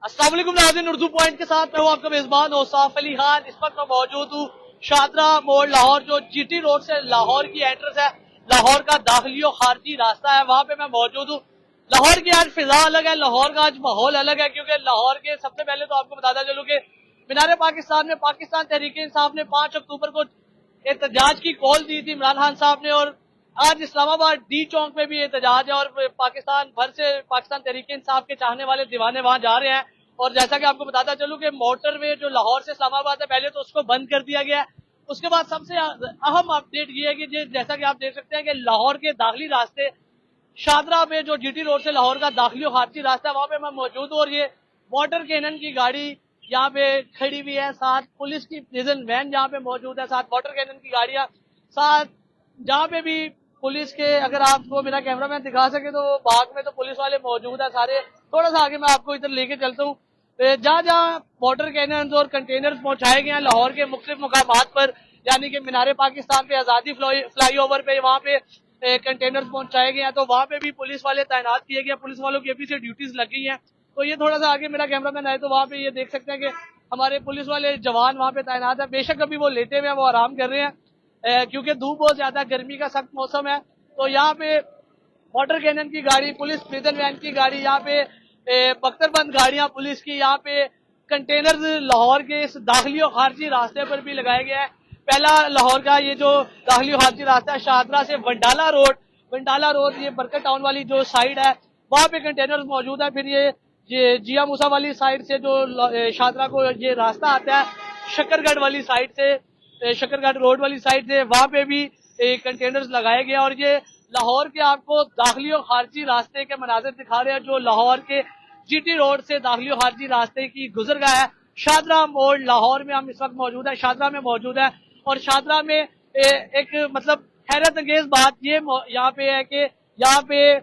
अस्सलाम वालेकुम नाज़रीन, उर्दू पॉइंट के साथ मैं हूँ आपका मेजबान औसाफ अली खान। इस वक्त मैं मौजूद हूँ शादरा मोड़ लाहौर, जो जीटी रोड से लाहौर की एंट्रेंस है, लाहौर का दाखिली और खारजी रास्ता है, वहां पे मैं मौजूद हूँ। लाहौर की आज फिजा अलग है, लाहौर का आज माहौल अलग है, क्योंकि लाहौर के सबसे पहले तो आपको बताता चलूं कि मीनार पाकिस्तान में पाकिस्तान तहरीक इंसाफ ने 5 अक्टूबर को एहतजाज की कॉल दी थी इमरान खान साहब ने, और आज इस्लामाबाद डी चौक में भी एहतजाज है और पाकिस्तान भर से पाकिस्तान तहरीक इंसाफ के चाहने वाले दीवाने वहां जा रहे हैं। और जैसा कि आपको बताता चलूं कि मोटरवे जो लाहौर से इस्लामाबाद है, पहले तो उसको बंद कर दिया गया है। उसके बाद सबसे अहम अपडेट ये है कि जैसा कि आप देख सकते हैं कि लाहौर के दाखिली रास्ते शादरा में जो जीटी रोड से लाहौर का दाखिली और खारजी रास्ता है, वहां पे मैं मौजूद हूँ। और ये वाटर कैनन की गाड़ी यहाँ पे खड़ी हुई है, साथ पुलिस की प्रिजन वैन जहाँ पे मौजूद है, साथ वाटर कैनन की गाड़ियां, साथ जहाँ पे भी पुलिस के, अगर आपको मेरा कैमरामैन दिखा सके तो बाग में तो पुलिस वाले मौजूद है सारे। थोड़ा सा आगे मैं आपको इधर लेके चलता हूँ। जहाँ जहाँ वाटर कैनन और कंटेनर पहुंचाए गए हैं लाहौर के मुख्तलिफ मुकामात पर, यानी कि मीनार पाकिस्तान पे, आजादी फ्लाई ओवर पे, वहाँ पे कंटेनर पहुंचाए गए हैं, तो वहाँ पे भी पुलिस वाले तैनात किए गए, पुलिस वालों की अभी से ड्यूटीज लगी हैं। तो ये थोड़ा सा आगे मेरा कैमरामैन आए तो वहाँ पे ये देख सकते हैं कि हमारे पुलिस वाले जवान वहाँ पे तैनात है। बेशक अभी वो लेटे हुए हैं, वो आराम कर रहे हैं क्योंकि धूप बहुत ज्यादा, गर्मी का सख्त मौसम है। तो यहाँ पे वाटर कैनन की गाड़ी, पुलिस प्रिजन वैन की गाड़ी, यहाँ पे बख्तरबंद गाड़ियां पुलिस की, यहाँ पे कंटेनर लाहौर के इस दाखिली और खारजी रास्ते पर भी लगाया गया है। पहला लाहौर का ये जो दाखिली और खारजी रास्ता है शादरा से वंडाला रोड, ये बरकत टाउन वाली जो साइड है, वहां पे कंटेनर मौजूद है। फिर ये जिया मूसा वाली साइड से जो शादरा को ये रास्ता आता है, शकरगढ़ वाली साइड से, शकरगढ़ रोड वाली साइड से, वहां पे भी कंटेनर्स लगाए गए। और ये लाहौर के आपको दाखिली और खारजी रास्ते के मनाजिर दिखा रहे हैं, जो लाहौर के जीटी रोड से दाखिली और खारजी रास्ते की गुजरगाह है शादरा मोड़ लाहौर में। हम इस वक्त मौजूद है, शादरा में मौजूद है। और शादरा में एक मतलब हैरत अंगेज बात ये यहाँ पे है कि यहाँ पे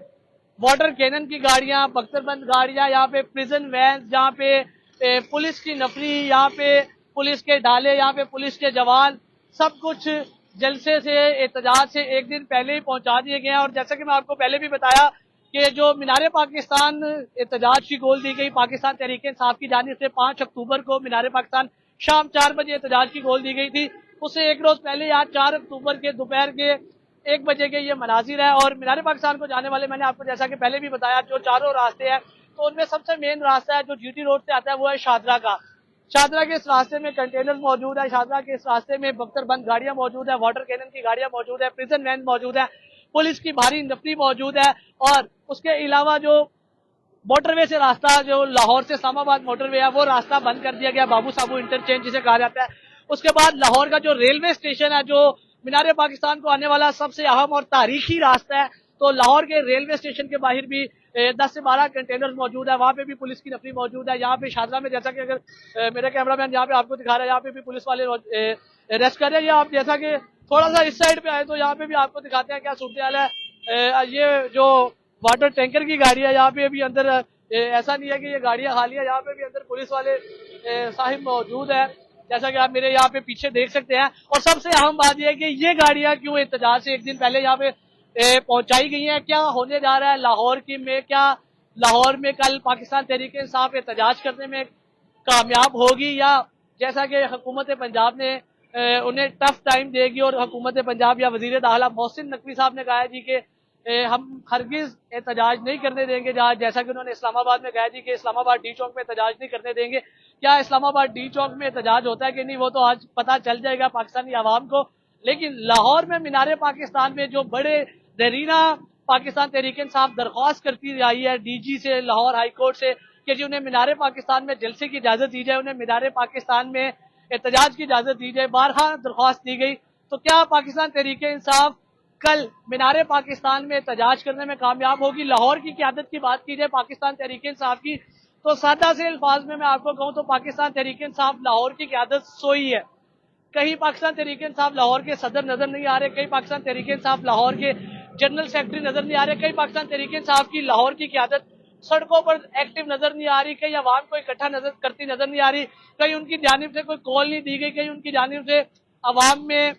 वाटर कैनन की गाड़ियां, बख्तरबंद गाड़ियां, यहाँ पे प्रिजन वैन, यहाँ पे पुलिस की नफरी, यहाँ पे पुलिस के डाले, यहाँ पे पुलिस के जवान, सब कुछ जलसे से, एहतजाज से एक दिन पहले ही पहुंचा दिए गए हैं। और जैसा कि मैं आपको पहले भी बताया कि जो मीनार पाकिस्तान एहतजाज की कॉल दी गई पाकिस्तान तहरीक इंसाफ की जानिब से 5 अक्टूबर को मीनार पाकिस्तान शाम 4 बजे एहतजाज की कॉल दी गई थी, उससे एक रोज पहले आज 4 अक्टूबर के दोपहर के 1 बजे के ये मनाजिर है। और मीनार पाकिस्तान को जाने वाले, मैंने आपको जैसा कि पहले भी बताया, जो चारों रास्ते हैं, तो उनमें सबसे मेन रास्ता है जो जीटी रोड से आता है, वो है शादरा का। शादरा के इस रास्ते में कंटेनर मौजूद है, शादरा के इस रास्ते में बख्तरबंद गाड़ियां मौजूद है, वाटर कैनन की गाड़ियां मौजूद है, प्रिजन वैन मौजूद है, पुलिस की भारी नफरी मौजूद है। और उसके अलावा जो मोटरवे से रास्ता, जो लाहौर से इस्लामाबाद मोटरवे है, वो रास्ता बंद कर दिया गया, बाबू साबू इंटरचेंज जिसे कहा जाता है। उसके बाद लाहौर का जो रेलवे स्टेशन है, जो मीनार पाकिस्तान को आने वाला सबसे अहम और तारीखी रास्ता है, तो लाहौर के रेलवे स्टेशन के बाहर भी 10 से 12 कंटेनर मौजूद है, वहां पे भी पुलिस की नफरी मौजूद है। यहाँ पे शादरा में, जैसा कि अगर मेरे कैमरामैन यहाँ पे आपको दिखा रहा है, यहाँ पे भी पुलिस वाले रेस्ट कर रहे हैं। आप जैसा कि थोड़ा सा इस साइड पे आए तो यहाँ पे भी आपको दिखाते हैं क्या सूरत हाल है। ये जो वाटर टैंकर की गाड़ी है, यहाँ पे अभी अंदर ऐसा नहीं है कि ये गाड़ियां खाली है, यहाँ पे भी अंदर पुलिस वाले साहिब मौजूद है, जैसा कि आप मेरे यहाँ पे पीछे देख सकते हैं। और सबसे अहम बात यह है कि ये गाड़ियां क्यों एहतजाज से एक दिन पहले यहाँ पे पहुंचाई गई हैं, क्या होने जा रहा है लाहौर की में, क्या लाहौर में कल पाकिस्तान तहरीक इंसाफ एहतजाज करने में कामयाब होगी, या जैसा कि हुकूमत पंजाब ने उन्हें टफ टाइम देगी। और हुकूमत पंजाब या वजीर दाखिला मोहसिन नकवी साहब ने कहा है जी कि हम हरगिज एहतजाज नहीं करने देंगे, जैसा कि उन्होंने इस्लामाबाद में कहा जी कि इस्लामाबाद डी चौक में एहतजाज नहीं करने देंगे। क्या इस्लामाबाद डी चौक में एहतजाज होता है कि नहीं, वो तो आज पता चल जाएगा पाकिस्तानी आवाम को। लेकिन लाहौर में मीनार पाकिस्तान में जो बड़े देरीना पाकिस्तान तहरीक इंसाफ दरख्वास्त करती आई है डीजी से, लाहौर हाई कोर्ट से, कि जी उन्हें मीनार पाकिस्तान में जलसे की इजाजत दी जाए, उन्हें मीनार पाकिस्तान में एहतजाज की इजाजत दी जाए, बारहा दरख्वास्त दी गई। तो क्या पाकिस्तान तहरीक इंसाफ कल मीनार पाकिस्तान में एहतजाज करने में कामयाब होगी? लाहौर की क़यादत की बात की जाए पाकिस्तान तहरीक इंसाफ की, तो सादा से अल्फाज में मैं आपको कहूं तो पाकिस्तान तहरीक इंसाफ लाहौर की क़यादत सोई है। कहीं पाकिस्तान तहरीक इंसाफ लाहौर के सदर नजर नहीं आ रहे, कहीं पाकिस्तान तहरीक इंसाफ लाहौर के जनरल सेक्रेटरी नजर नहीं आ रहे, कहीं पाकिस्तान तहरीक इंसाफ की लाहौर की क़यादत सड़कों पर एक्टिव नजर नहीं आ रही, कहीं अवाम को इकट्ठा नजर करती नजर नहीं आ रही, कहीं उनकी जानिब से कोई कॉल नहीं दी गई, कहीं उनकी जानिब से अवाम में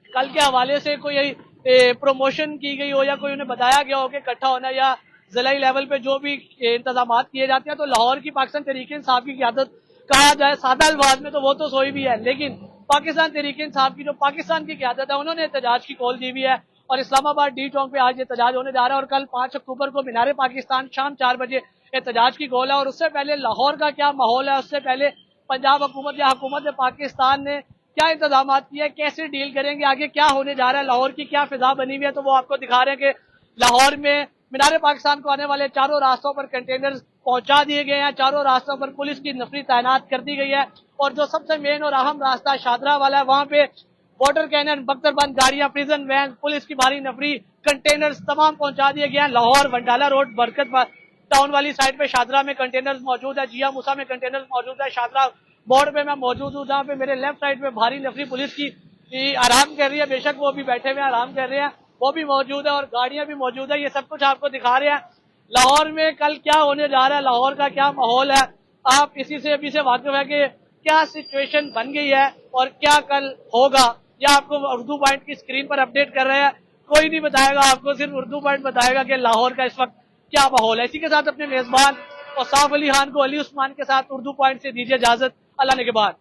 कल के हवाले से कोई प्रमोशन की गई हो, या कोई उन्हें बताया गया हो कि इकट्ठा होना, या ضلعی لیول پہ جو بھی انتظامات کیے جاتے ہیں، تو لاہور کی پاکستان تحریک انصاف کی قیادت کہا جائے سادہ الفاظ میں تو وہ تو سوئی بھی ہے، لیکن پاکستان تحریک انصاف کی جو پاکستان کی قیادت ہے انہوں نے احتجاج کی کال دی ہوئی ہے، اور اسلام آباد ڈی چوک پہ آج احتجاج ہونے جا رہا ہے، اور کل 5 اکتوبر کو مینار پاکستان شام 4 بجے احتجاج کی کال ہے۔ اور اس سے پہلے لاہور کا کیا ماحول ہے، اس سے پہلے پنجاب حکومت یا حکومت پاکستان نے کیا انتظامات کیے، کیسے ڈیل کریں گے، آگے کیا ہونے جا رہا ہے، لاہور کی کیا فضا بنی ہوئی ہے، تو وہ آپ کو دکھا رہے ہیں کہ لاہور میں مینار پاکستان کو آنے والے چاروں راستوں پر کنٹینرز پہنچا دیے گئے ہیں، چاروں راستوں پر پولیس کی نفری تعینات کر دی گئی ہے، اور جو سب سے مین اور اہم راستہ شادرہ والا ہے وہاں پہ واٹر کینن، بختر بند گاڑیاں، پریزن وین، پولیس کی بھاری نفری، کنٹینرز تمام پہنچا دیے گئے ہیں۔ لاہور ونڈالہ روڈ برکت ٹاؤن والی سائڈ پہ شادرہ میں کنٹینرز موجود ہے، جیا موسیٰ میں کنٹینرز موجود ہے، شادرہ بورڈ پہ میں موجود ہوں جہاں پہ میرے لیفٹ سائڈ پہ بھاری نفری پولیس کی آرام کر رہی ہے، بے شک وہ بھی بیٹھے ہوئے آرام کر رہے ہیں، وہ بھی موجود ہے، اور گاڑیاں بھی موجود ہے، یہ سب کچھ آپ کو دکھا رہے ہیں لاہور میں کل کیا ہونے جا رہا ہے، لاہور کا کیا ماحول ہے۔ آپ اسی سے ابھی سے واقف ہے کہ کیا سچویشن بن گئی ہے اور کیا کل ہوگا، یا آپ کو اردو پوائنٹ کی سکرین پر اپڈیٹ کر رہے ہیں، کوئی نہیں بتائے گا آپ کو، صرف اردو پوائنٹ بتائے گا کہ لاہور کا اس وقت کیا ماحول ہے۔ اسی کے ساتھ اپنے میزبان اوصاف علی خان کو علی عثمان کے ساتھ اردو پوائنٹ سے دیجیے اجازت، اللہ نے کے بعد۔